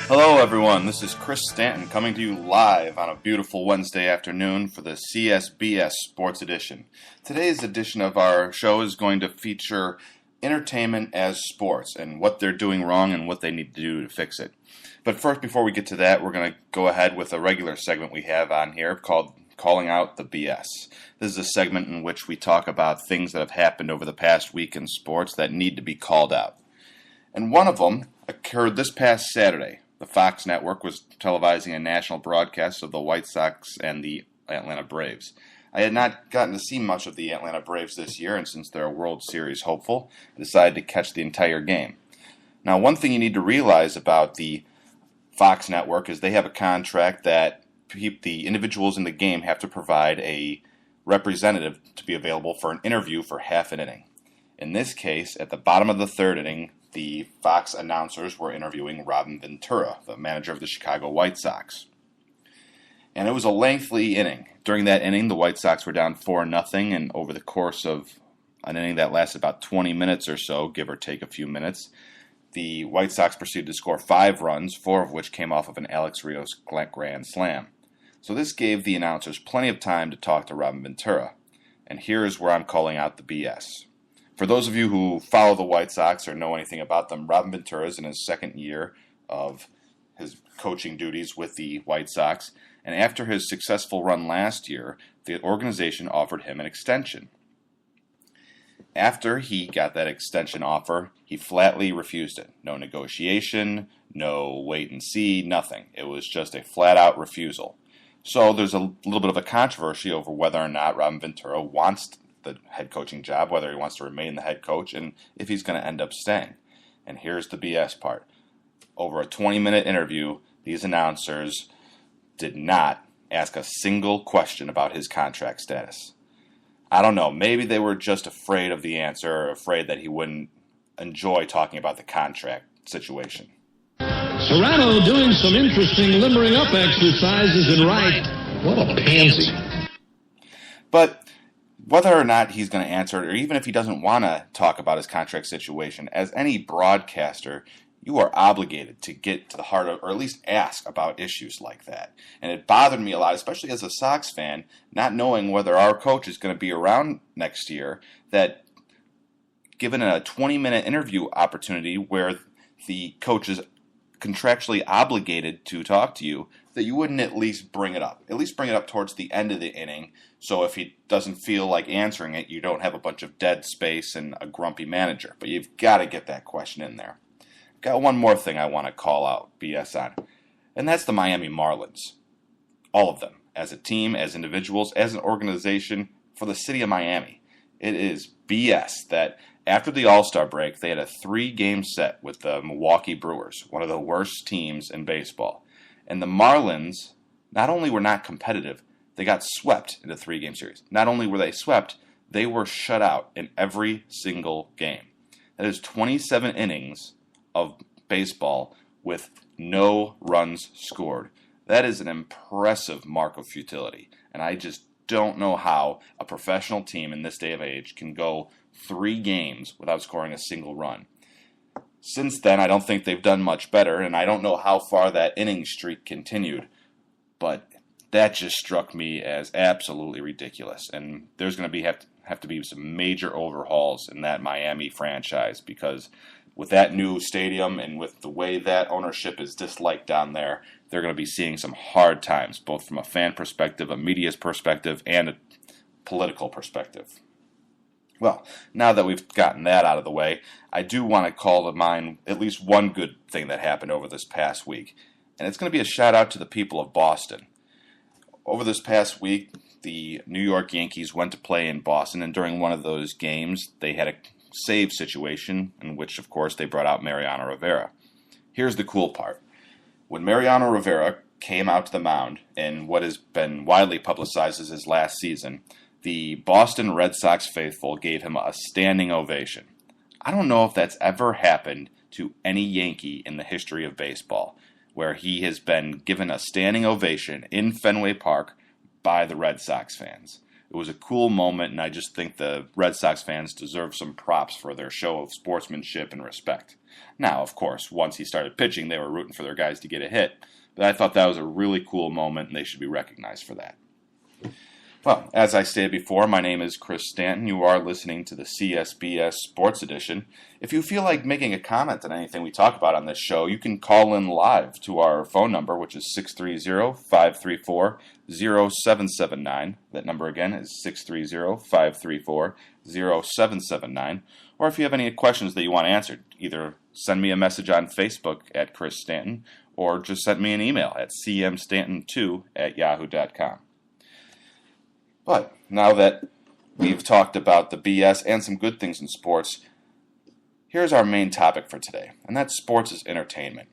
Hello, everyone. This is Chris Stanton coming to you live on a beautiful Wednesday afternoon for the CSBS Sports Edition. Today's edition of our show is going to feature entertainment as sports and what they're doing wrong and what they need to do to fix it. But first, before we get to that, we're going to go ahead with a regular segment we have on here called Calling Out the BS. This is a segment in which we talk about things that have happened over the past week in sports that need to be called out. And one of them occurred this past Saturday. The Fox network was televising a national broadcast of the White Sox and the Atlanta Braves. I had not gotten to see much of the Atlanta Braves this year, and since they're a World Series hopeful, I decided to catch the entire game. Now, one thing you need to realize about the Fox network is they have a contract that the individuals in the game have to provide a representative to be available for an interview for half an inning. In this case, at the bottom of the third inning, the Fox announcers were interviewing Robin Ventura, the manager of the Chicago White Sox. And it was a lengthy inning. During that inning, the White Sox were down 4-0, and over the course of an inning that lasted about 20 minutes or so, give or take a few minutes, the White Sox proceeded to score 5 runs, 4 of which came off of an Alex Rios grand slam. So this gave the announcers plenty of time to talk to Robin Ventura. And here is where I'm calling out the BS. For those of you who follow the White Sox or know anything about them, Robin Ventura is in his second year of his coaching duties with the White Sox, and after his successful run last year, the organization offered him an extension. After he got that extension offer, he flatly refused it. No negotiation, no wait and see, nothing. It was just a flat-out refusal. So there's a little bit of a controversy over whether or not Robin Ventura wants the head coaching job, whether he wants to remain the head coach, and if he's going to end up staying. And here's the BS part. Over a 20-minute interview, these announcers did not ask a single question about his contract status. I don't know, maybe they were just afraid of the answer or afraid that he wouldn't enjoy talking about the contract situation. Serrano doing some interesting limbering up exercises in right. What a pansy. But whether or not he's going to answer it, or even if he doesn't want to talk about his contract situation, as any broadcaster, you are obligated to get to the heart of, or at least ask about issues like that. And it bothered me a lot, especially as a Sox fan, not knowing whether our coach is going to be around next year, that given a 20-minute interview opportunity where the coach is contractually obligated to talk to you, that you wouldn't at least bring it up. At least bring it up towards the end of the inning, so if he doesn't feel like answering it, you don't have a bunch of dead space and a grumpy manager. But you've got to get that question in there. Got one more thing I want to call out BS on, and that's the Miami Marlins. All of them, as a team, as individuals, as an organization, for the city of Miami. It is BS that after the All-Star break, they had a 3-game set with the Milwaukee Brewers, one of the worst teams in baseball. And the Marlins not only were not competitive, they got swept in the 3-game series. Not only were they swept, they were shut out in every single game. That is 27 innings of baseball with no runs scored. That is an impressive mark of futility. And I just don't know how a professional team in this day of age can go 3 games without scoring a single run. Since then, I don't think they've done much better, and I don't know how far that inning streak continued, but that just struck me as absolutely ridiculous. And there's going to have to be some major overhauls in that Miami franchise, because with that new stadium and with the way that ownership is disliked down there, they're going to be seeing some hard times, both from a fan perspective, a media's perspective, and a political perspective. Well, now that we've gotten that out of the way, I do want to call to mind at least one good thing that happened over this past week, and it's going to be a shout out to the people of Boston. Over this past week, the New York Yankees went to play in Boston, and during one of those games, they had a save situation in which, of course, they brought out Mariano Rivera. Here's the cool part. When Mariano Rivera came out to the mound in what has been widely publicized as his last season, the Boston Red Sox faithful gave him a standing ovation. I don't know if that's ever happened to any Yankee in the history of baseball, where he has been given a standing ovation in Fenway Park by the Red Sox fans. It It was a cool moment, and I just think the Red Sox fans deserve some props for their show of sportsmanship and respect. Now, of course, once he started pitching, they were rooting for their guys to get a hit, but I thought that was a really cool moment, and they should be recognized for that. Well, as I stated before, my name is Chris Stanton. You are listening to the CSBS Sports Edition. If you feel like making a comment on anything we talk about on this show, you can call in live to our phone number, which is 630-534-0779. That number again is 630-534-0779. Or if you have any questions that you want answered, either send me a message on Facebook at Chris Stanton, or just send me an email at cmstanton2@yahoo.com. But now that we've talked about the BS and some good things in sports, here's our main topic for today, and that's sports as entertainment.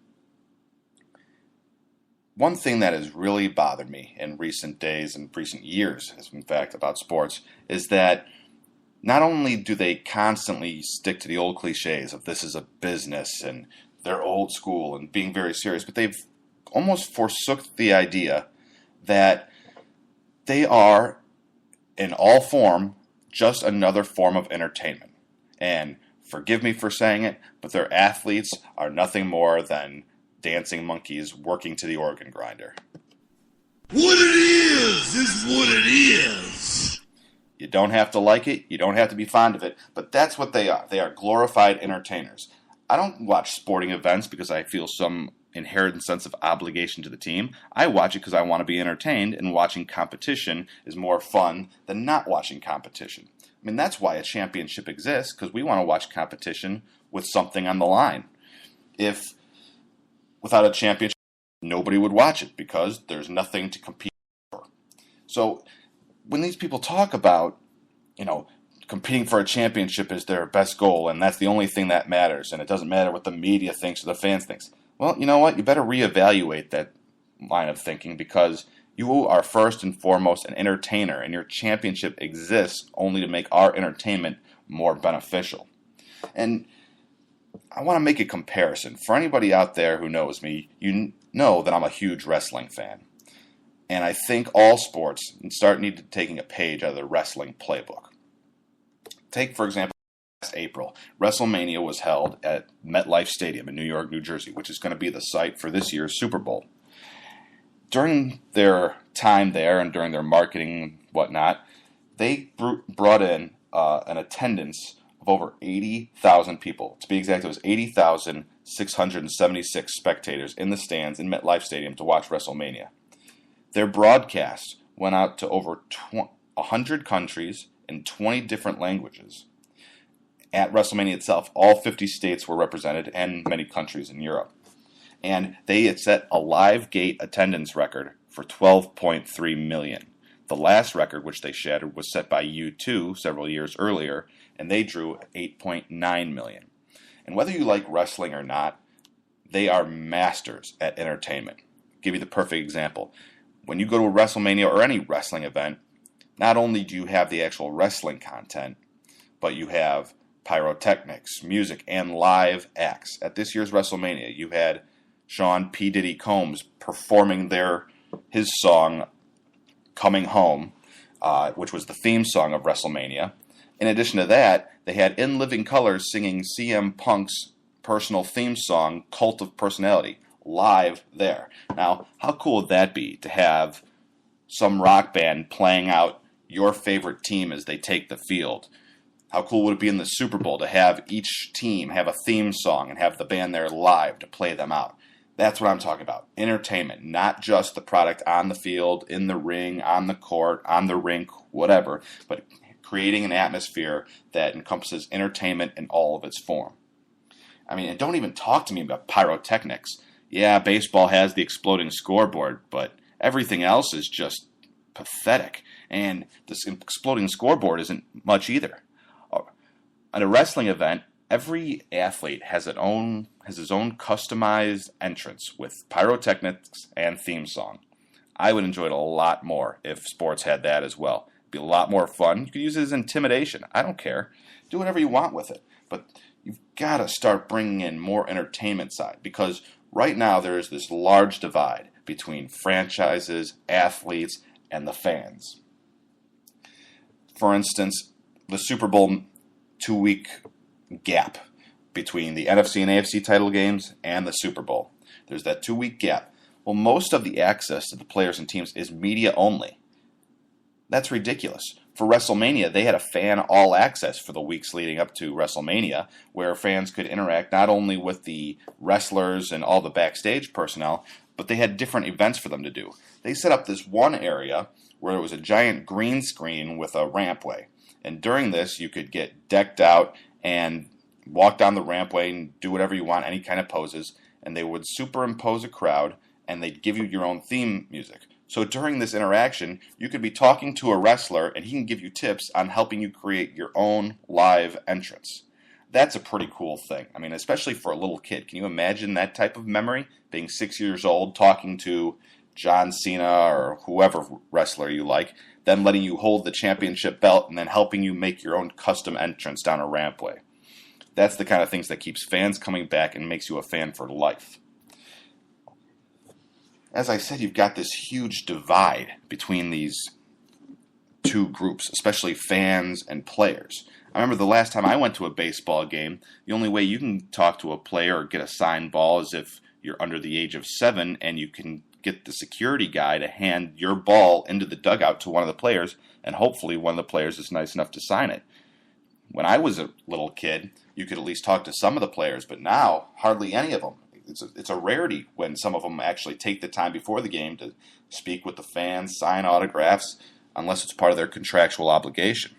One thing that has really bothered me in recent days and recent years, in fact, about sports, is that not only do they constantly stick to the old cliches of this is a business and they're old school and being very serious, but they've almost forsook the idea that they are, in all form, just another form of entertainment. And forgive me for saying it, but their athletes are nothing more than dancing monkeys working to the organ grinder. What it is what it is. You don't have to like it, you don't have to be fond of it, but that's what they are. They are glorified entertainers. I don't watch sporting events because I feel some inherent sense of obligation to the team. I watch it because I want to be entertained, and watching competition is more fun than not watching competition. I mean, that's why a championship exists, because we want to watch competition with something on the line. If without a championship, nobody would watch it because there's nothing to compete for. So when these people talk about, competing for a championship is their best goal, and that's the only thing that matters, and it doesn't matter what the media thinks or the fans thinks. Well, you know what? You better reevaluate that line of thinking, because you are first and foremost an entertainer, and your championship exists only to make our entertainment more beneficial. And I want to make a comparison. For anybody out there who knows me, you know that I'm a huge wrestling fan. And I think all sports need taking a page out of the wrestling playbook. Take, for example, last April, WrestleMania was held at MetLife Stadium in New York, New Jersey, which is going to be the site for this year's Super Bowl. During their time there and during their marketing and whatnot, they brought in an attendance of over 80,000 people. To be exact, it was 80,676 spectators in the stands in MetLife Stadium to watch WrestleMania. Their broadcast went out to over 100 countries in 20 different languages. At WrestleMania itself, all 50 states were represented and many countries in Europe. And they had set a live gate attendance record for 12.3 million. The last record, which they shattered, was set by U2 several years earlier, and they drew 8.9 million. And whether you like wrestling or not, they are masters at entertainment. I'll give you the perfect example. When you go to a WrestleMania or any wrestling event, not only do you have the actual wrestling content, but you have pyrotechnics, music, and live acts. At this year's WrestleMania, you had Sean P. Diddy Combs performing his song, Coming Home, which was the theme song of WrestleMania. In addition to that, they had In Living Colors singing CM Punk's personal theme song, Cult of Personality, live there. Now, how cool would that be to have some rock band playing out your favorite team as they take the field? How cool would it be in the Super Bowl to have each team have a theme song and have the band there live to play them out? That's what I'm talking about. Entertainment, not just the product on the field, in the ring, on the court, on the rink, whatever, but creating an atmosphere that encompasses entertainment in all of its form. I mean, and don't even talk to me about pyrotechnics. Yeah, baseball has the exploding scoreboard, but everything else is just pathetic. And this exploding scoreboard isn't much either. At a wrestling event, every athlete has his own customized entrance with pyrotechnics and theme song. I would enjoy it a lot more if sports had that as well. It'd be a lot more fun. You could use it as intimidation. I don't care. Do whatever you want with it. But you've got to start bringing in more entertainment side, because right now there is this large divide between franchises, athletes, and the fans. For instance, the Super Bowl 2-week gap between the NFC and AFC title games and the Super Bowl. There's that 2-week gap. Well, most of the access to the players and teams is media only. That's ridiculous. For WrestleMania, they had a fan all access for the weeks leading up to WrestleMania, where fans could interact not only with the wrestlers and all the backstage personnel, but they had different events for them to do. They set up this one area where it was a giant green screen with a rampway. And during this, you could get decked out and walk down the rampway and do whatever you want, any kind of poses, and they would superimpose a crowd, and they'd give you your own theme music. So during this interaction, you could be talking to a wrestler, and he can give you tips on helping you create your own live entrance. That's a pretty cool thing. I mean, especially for a little kid. Can you imagine that type of memory? Being 6 years old, talking to John Cena or whoever wrestler you like, then letting you hold the championship belt, and then helping you make your own custom entrance down a rampway. That's the kind of things that keeps fans coming back and makes you a fan for life. As I said, you've got this huge divide between these two groups, especially fans and players. I remember the last time I went to a baseball game, the only way you can talk to a player or get a signed ball is if you're under the age of 7 and you can get the security guy to hand your ball into the dugout to one of the players, and hopefully one of the players is nice enough to sign it. When I was a little kid, you could at least talk to some of the players, but now hardly any of them. It's a rarity when some of them actually take the time before the game to speak with the fans, sign autographs, unless it's part of their contractual obligation.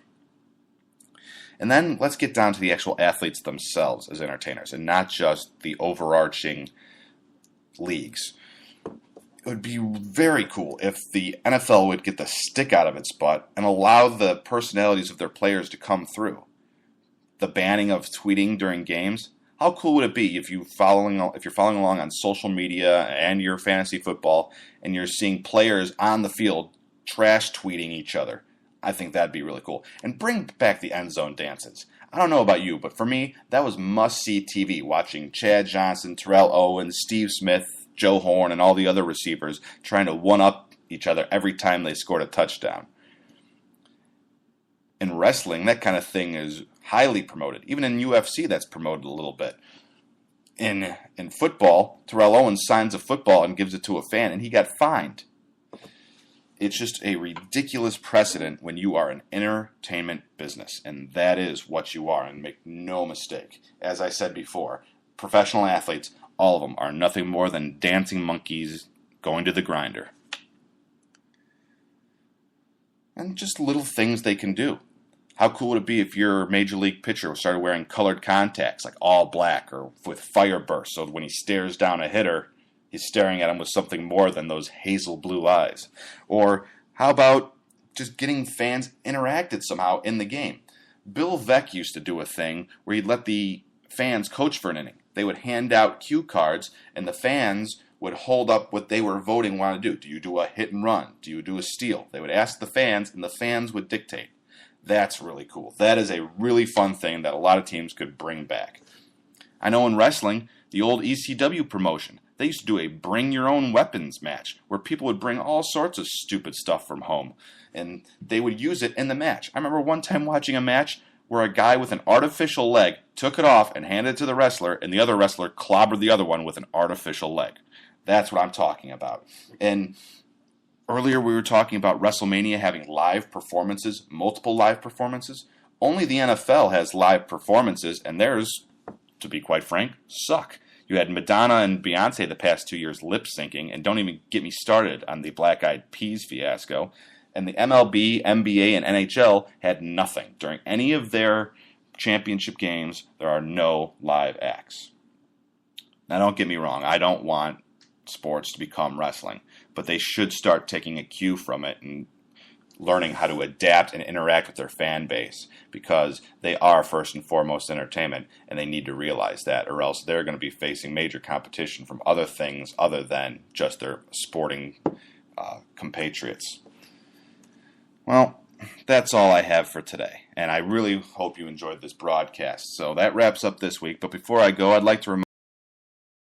And then let's get down to the actual athletes themselves as entertainers, and not just the overarching leagues. It would be very cool if the NFL would get the stick out of its butt and allow the personalities of their players to come through. The banning of tweeting during games. How cool would it be if you're following along on social media and your fantasy football and you're seeing players on the field trash tweeting each other? I think that'd be really cool. And bring back the end zone dances. I don't know about you, but for me, that was must-see TV, watching Chad Johnson, Terrell Owens, Steve Smith, Joe Horn, and all the other receivers trying to one-up each other every time they scored a touchdown. In wrestling, that kind of thing is highly promoted. Even in UFC, that's promoted a little bit. In football, Terrell Owens signs a football and gives it to a fan, and he got fined. It's just a ridiculous precedent when you are an entertainment business, and that is what you are, and make no mistake. As I said before, professional athletes, all of them, are nothing more than dancing monkeys going to the grinder. And just little things they can do. How cool would it be if your major league pitcher started wearing colored contacts, like all black or with fire bursts, so when he stares down a hitter, he's staring at him with something more than those hazel blue eyes? Or how about just getting fans interacted somehow in the game? Bill Veeck used to do a thing where he'd let the fans coach for an inning. They would hand out cue cards, and the fans would hold up what they were voting want to do. Do you do a hit and run? Do you do a steal? They would ask the fans, and the fans would dictate. That's really cool. That is a really fun thing that a lot of teams could bring back. I know in wrestling, the old ECW promotion, they used to do a bring your own weapons match where people would bring all sorts of stupid stuff from home, and they would use it in the match. I remember one time watching a match where a guy with an artificial leg took it off and handed it to the wrestler, and the other wrestler clobbered the other one with an artificial leg. That's what I'm talking about. And earlier we were talking about WrestleMania having live performances, multiple live performances. Only the NFL has live performances, and theirs, to be quite frank, suck. You had Madonna and Beyonce the past 2 years lip-syncing, and don't even get me started on the Black Eyed Peas fiasco. And the MLB, NBA, and NHL had nothing. During any of their championship games, there are no live acts. Now, don't get me wrong. I don't want sports to become wrestling, but they should start taking a cue from it and learning how to adapt and interact with their fan base, because they are first and foremost entertainment, and they need to realize that, or else they're going to be facing major competition from other things other than just their sporting compatriots. Well, that's all I have for today, and I really hope you enjoyed this broadcast. So that wraps up this week, but before I go, I'd like to remind